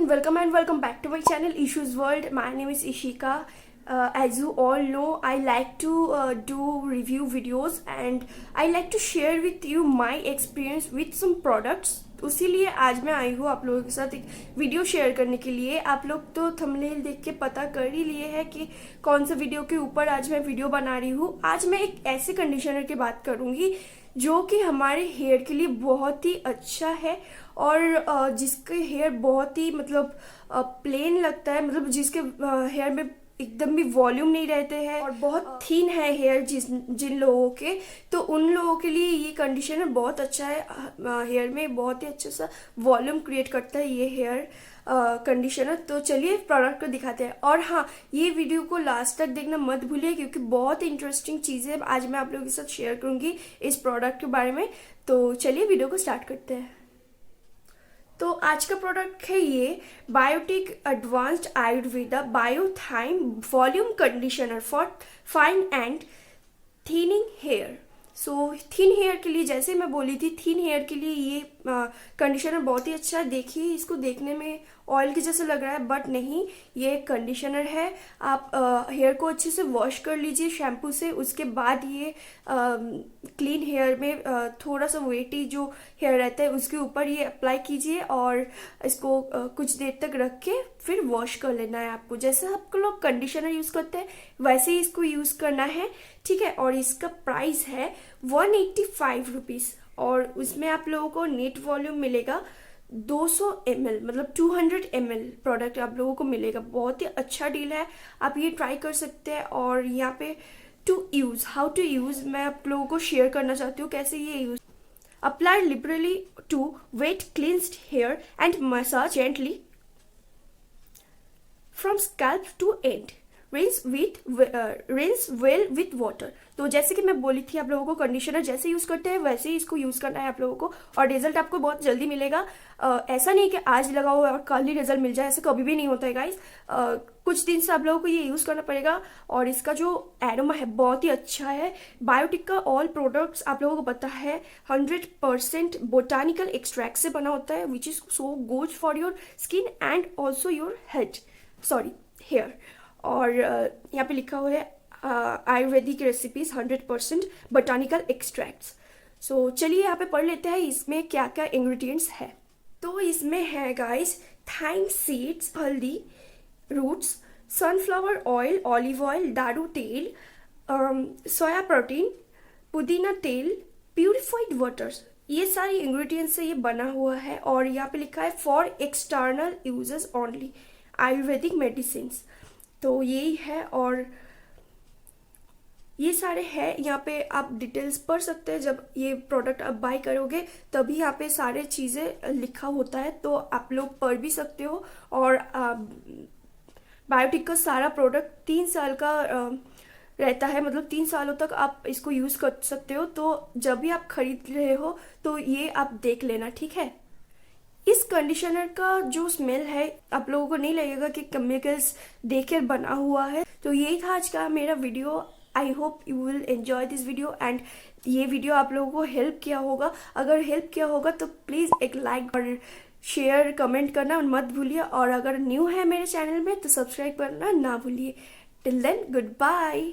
welcome and welcome back to my channel Issues World. My name is Ishika. As you all know, I like to do review videos and I like to share with you my experience with some products. उसीलिए आज मैं आई हूँ आप लोगों के साथ एक video share करने के लिए। आप लोग तो थंबनेल देख के पता कर ही लिए है कि कौन सा वीडियो के ऊपर आज मैं वीडियो बना रही हूँ। आज मैं एक ऐसे कंडीशनर की बात करूँगी जो कि हमारे हेयर के लिए बहुत ही अच्छा है और जिसके हेयर बहुत ही मतलब प्लेन लगता है, मतलब जिसके हेयर में एकदम भी वॉल्यूम नहीं रहते हैं और बहुत थिन है हेयर जिन लोगों के, तो उन लोगों के लिए ये कंडीशनर बहुत अच्छा है। हेयर में बहुत ही अच्छा सा वॉल्यूम क्रिएट करता है ये हेयर कंडीशनर। तो चलिए प्रोडक्ट को दिखाते हैं। और हाँ, ये वीडियो को लास्ट तक देखना मत भूलिए क्योंकि बहुत इंटरेस्टिंग चीज़ें आज मैं आप लोगों के साथ शेयर करूँगी इस प्रोडक्ट के बारे में। तो चलिए वीडियो को स्टार्ट करते हैं। तो आज का प्रोडक्ट है ये Biotique advanced Ayurveda bio thyme volume conditioner for fine and thinning hair. So thin hair के लिए, जैसे मैं बोली थी, थिन हेयर के लिए ये कंडीशनर बहुत ही अच्छा है। देखिए, इसको देखने में ऑयल के जैसे लग रहा है बट नहीं, ये एक कंडीशनर है। आप हेयर को अच्छे से वॉश कर लीजिए शैम्पू से। उसके बाद ये क्लीन हेयर में थोड़ा सा वेटी जो हेयर रहता है उसके ऊपर ये अप्लाई कीजिए और इसको कुछ देर तक रख के फिर वॉश कर लेना है आपको। जैसे आप लोग कंडीशनर यूज़ करते हैं वैसे ही इसको यूज़ करना है, ठीक है। और इसका प्राइस है 185 रुपीज़ और उसमें आप लोगों को नेट वॉल्यूम मिलेगा 200 ml, मतलब 200 ml प्रोडक्ट आप लोगों को मिलेगा। बहुत ही अच्छा डील है, आप ये ट्राई कर सकते हैं। और यहाँ पे हाउ टू यूज़ मैं आप लोगों को शेयर करना चाहती हूँ कैसे ये use. Apply liberally to wet cleansed hair and massage gently from scalp to end. Rinse well with water. तो जैसे कि मैं बोली थी, आप लोगों को कंडीशनर जैसे यूज़ करते हैं वैसे ही इसको यूज़ करना है आप लोगों को और रिजल्ट आपको बहुत जल्दी मिलेगा। ऐसा नहीं कि आज लगाओ और कल ही रिजल्ट मिल जाए, ऐसा कभी भी नहीं होता है गाइस। कुछ दिन से आप लोगों को ये यूज़ करना पड़ेगा। और इसका जो एरोमा है बहुत ही अच्छा है। बायोटिक का ऑल प्रोडक्ट्स आप लोगों को पता है 100% बोटानिकल एक्सट्रैक्ट से बना होता है, which is so good for your skin and also your hair. और यहाँ पे लिखा हुआ है Ayurvedic recipes 100% botanical extracts. So चलिए यहाँ पे पढ़ लेते हैं इसमें क्या क्या इंग्रेडिएंट्स है। तो इसमें है guys thyme seeds, haldi roots, sunflower oil, olive oil, दारू तेल, सोया प्रोटीन, पुदीना तेल, प्यूरिफाइड वाटर्स। ये सारी इंग्रेडिएंट्स से ये बना हुआ है। और यहाँ पे लिखा है for external uses only Ayurvedic medicine. तो यही है और ये सारे हैं। यहाँ पे आप डिटेल्स पढ़ सकते हैं। जब ये प्रोडक्ट आप बाय करोगे तभी यहाँ पे सारे चीज़ें लिखा होता है, तो आप लोग पढ़ भी सकते हो। और बायोटिक का सारा प्रोडक्ट 3 साल का रहता है, मतलब 3 सालों तक आप इसको यूज़ कर सकते हो। तो जब भी आप खरीद रहे हो तो ये आप देख लेना, ठीक है। इस कंडीशनर का जो स्मेल है आप लोगों को नहीं लगेगा कि केमिकल्स देकर बना हुआ है। तो यही था आज का मेरा video. I hope you will enjoy this video and ये वीडियो आप लोगों को हेल्प किया होगा। अगर हेल्प किया होगा तो प्लीज़ एक लाइक और शेयर कमेंट करना मत भूलिए। और अगर न्यू है मेरे चैनल में तो सब्सक्राइब करना ना भूलिए। Till then, good bye.